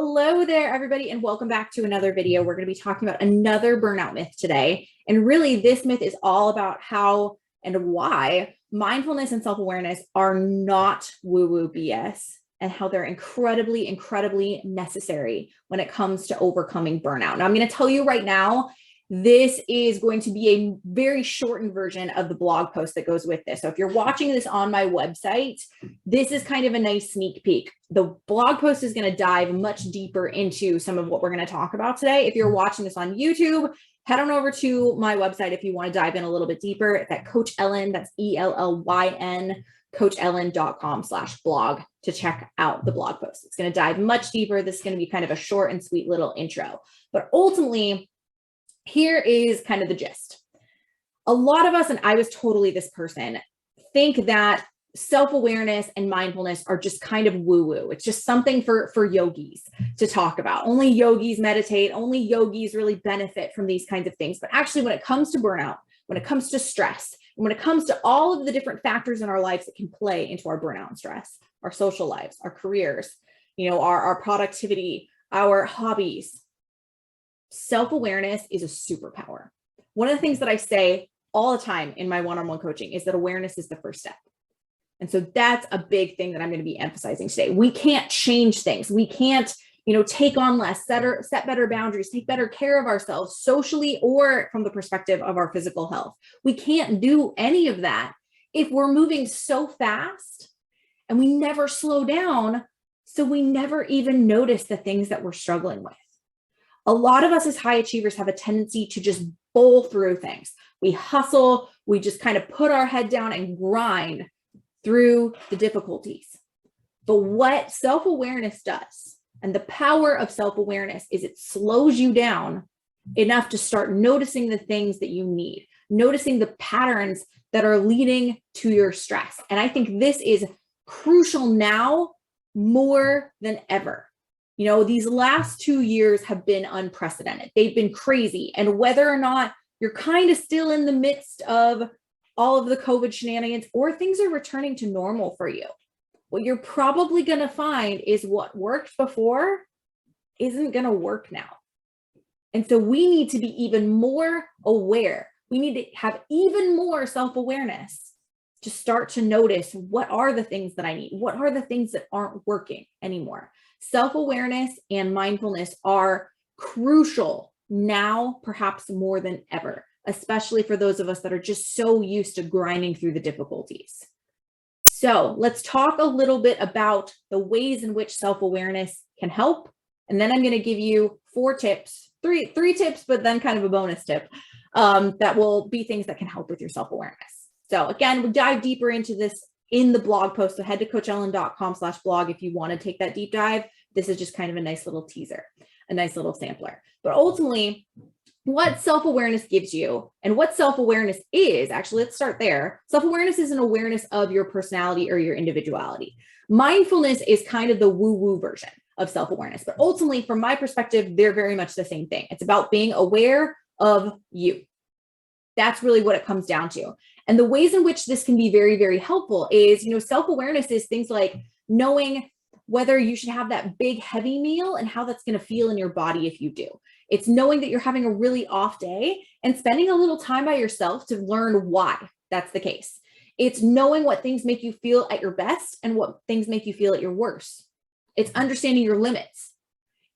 Hello there, everybody, and welcome back to another video. We're going to be talking about another burnout myth today. And really, this myth is all about how and why mindfulness and self-awareness are not woo-woo BS and how they're incredibly, incredibly necessary when it comes to overcoming burnout. Now, I'm going to tell you right now, this is going to be a very shortened version of the blog post that goes with this. So if you're watching this on my website, this is kind of a nice sneak peek. The blog post is going to dive much deeper into some of what we're going to talk about today. If you're watching this on YouTube, head on over to my website if you want to dive in a little bit deeper. It's at Coach Ellen, that's ELLYN, coachellen.com/blog to check out the blog post. It's going to dive much deeper. This is going to be kind of a short and sweet little intro. But ultimately, here is kind of the gist. A lot of us, and I was totally this person, think that self-awareness and mindfulness are just kind of woo-woo. It's just something for yogis to talk about. Only yogis meditate, only yogis really benefit from these kinds of things. But actually, when it comes to burnout, when it comes to stress, and when it comes to all of the different factors in our lives that can play into our burnout and stress, our social lives, our careers, our productivity, our hobbies, self-awareness is a superpower. One of the things that I say all the time in my one-on-one coaching is that awareness is the first step. And so that's a big thing that I'm going to be emphasizing today. We can't change things. We can't, take on less, set better boundaries, take better care of ourselves socially or from the perspective of our physical health. We can't do any of that if we're moving so fast and we never slow down. So we never even notice the things that we're struggling with. A lot of us as high achievers have a tendency to just bowl through things. We hustle, we just kind of put our head down and grind through the difficulties. But what self-awareness does, and the power of self-awareness, is it slows you down enough to start noticing the things that you need, noticing the patterns that are leading to your stress. And I think this is crucial now more than ever. These last 2 years have been unprecedented. They've been crazy. And whether or not you're kind of still in the midst of all of the COVID shenanigans or things are returning to normal for you, what you're probably going to find is what worked before isn't going to work now. And so we need to be even more aware. We need to have even more self-awareness to start to notice, what are the things that I need? What are the things that aren't working anymore? Self-awareness and mindfulness are crucial now, perhaps more than ever, especially for those of us that are just so used to grinding through the difficulties. So let's talk a little bit about the ways in which self-awareness can help. And then I'm going to give you 4 tips, three tips, but then kind of a bonus tip that will be things that can help with your self-awareness. So again, we'll dive deeper into this in the blog post. So head to coachellen.com/blog if you want to take that deep dive. This is just kind of a nice little teaser, a nice little sampler. But ultimately, what self-awareness gives you and what self-awareness is, actually, let's start there. Self-awareness is an awareness of your personality or your individuality. Mindfulness is kind of the woo-woo version of self-awareness. But ultimately, from my perspective, they're very much the same thing. It's about being aware of you. That's really what it comes down to. And the ways in which this can be very, very helpful is, self-awareness is things like knowing whether you should have that big, heavy meal and how that's going to feel in your body if you do. It's knowing that you're having a really off day and spending a little time by yourself to learn why that's the case. It's knowing what things make you feel at your best and what things make you feel at your worst. It's understanding your limits.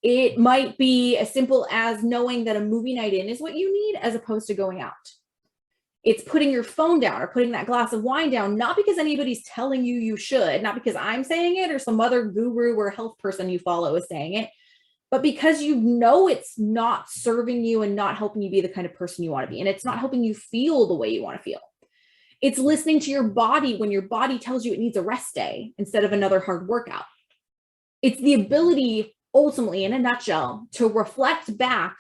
It might be as simple as knowing that a movie night in is what you need as opposed to going out. It's putting your phone down or putting that glass of wine down, not because anybody's telling you you should, not because I'm saying it or some other guru or health person you follow is saying it, but because it's not serving you and not helping you be the kind of person you want to be. And it's not helping you feel the way you want to feel. It's listening to your body when your body tells you it needs a rest day instead of another hard workout. It's the ability, ultimately, in a nutshell, to reflect back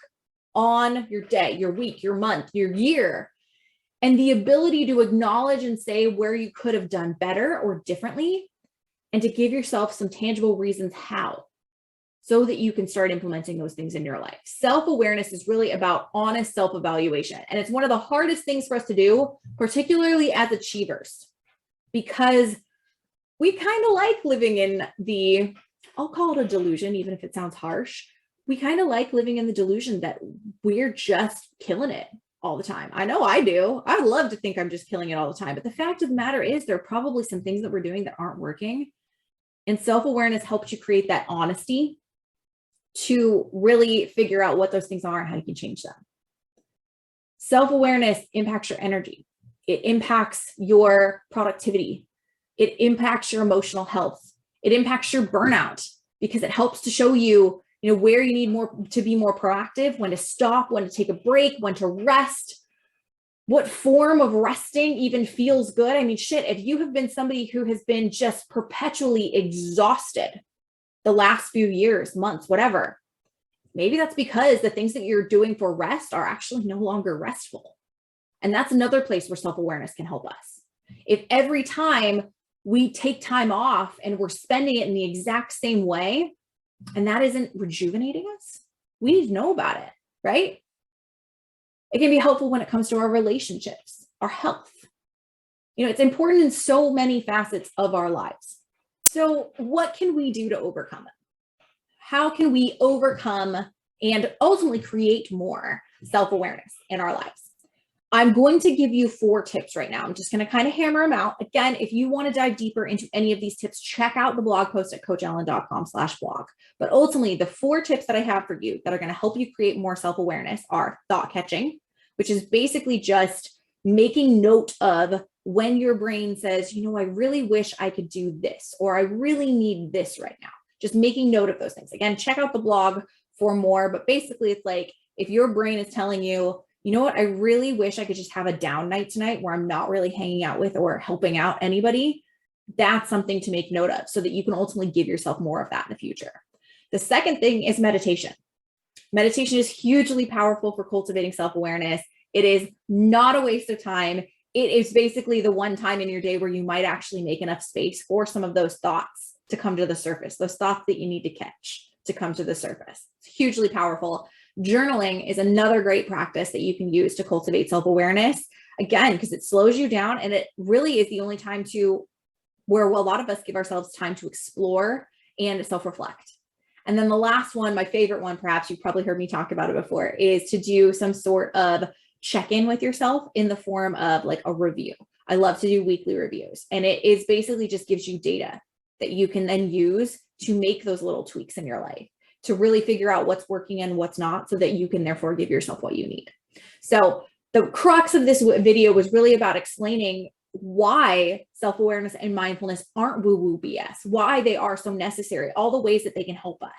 on your day, your week, your month, your year, and the ability to acknowledge and say where you could have done better or differently, and to give yourself some tangible reasons how, so that you can start implementing those things in your life. Self-awareness is really about honest self-evaluation. And it's one of the hardest things for us to do, particularly as achievers, because we kind of like living in the I'll call it a delusion, even if it sounds harsh. We kind of like living in the delusion that we're just killing it all the time. I know I do. I'd love to think I'm just killing it all the time. But the fact of the matter is there are probably some things that we're doing that aren't working. And self-awareness helps you create that honesty to really figure out what those things are and how you can change them. Self-awareness impacts your energy. It impacts your productivity. It impacts your emotional health. It impacts your burnout because it helps to show you, where you need more to be more proactive, when to stop, when to take a break, when to rest, what form of resting even feels good. I mean, shit, if you have been somebody who has been just perpetually exhausted the last few years, months, whatever, maybe that's because the things that you're doing for rest are actually no longer restful. And that's another place where self-awareness can help us. If every time we take time off and we're spending it in the exact same way, and that isn't rejuvenating us, we need to know about it, right? It can be helpful when it comes to our relationships, our health. It's important in so many facets of our lives. So what can we do to overcome it? How can we overcome and ultimately create more self-awareness in our lives? I'm going to give you 4 tips right now. I'm just going to kind of hammer them out. Again, if you want to dive deeper into any of these tips, check out the blog post at coachellen.com/blog. But ultimately, the 4 tips that I have for you that are going to help you create more self-awareness are thought catching, which is basically just making note of when your brain says, I really wish I could do this, or I really need this right now. Just making note of those things. Again, check out the blog for more, but basically it's like, if your brain is telling you, I really wish I could just have a down night tonight where I'm not really hanging out with or helping out anybody, that's something to make note of so that you can ultimately give yourself more of that in the future. The second thing is meditation. Meditation is hugely powerful for cultivating self-awareness. It is not a waste of time. It is basically the one time in your day where you might actually make enough space for some of those thoughts to come to the surface, those thoughts that you need to catch to come to the surface. It's hugely powerful. Journaling is another great practice that you can use to cultivate self-awareness. Again, because it slows you down, and it really is the only time where a lot of us give ourselves time to explore and self-reflect. And then the last one, my favorite one, perhaps you've probably heard me talk about it before, is to do some sort of check-in with yourself in the form of like a review. I love to do weekly reviews, and it is basically just gives you data that you can then use to make those little tweaks in your life, to really figure out what's working and what's not, so that you can therefore give yourself what you need. So the crux of this video was really about explaining why self-awareness and mindfulness aren't woo-woo BS, why they are so necessary, all the ways that they can help us.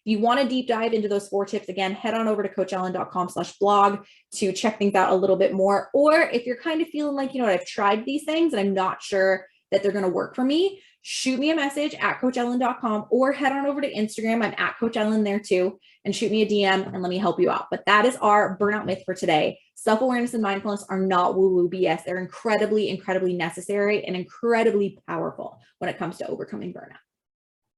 If you want to deep dive into those 4 tips, again, head on over to coachellen.com/blog to check things out a little bit more. Or if you're kind of feeling like, I've tried these things and I'm not sure that they're going to work for me, shoot me a message at coachellen.com or head on over to Instagram. I'm at Coach Ellen there too, and shoot me a DM and let me help you out. But that is our burnout myth for today. Self-awareness and mindfulness are not woo-woo BS. They're incredibly, incredibly necessary and incredibly powerful when it comes to overcoming burnout.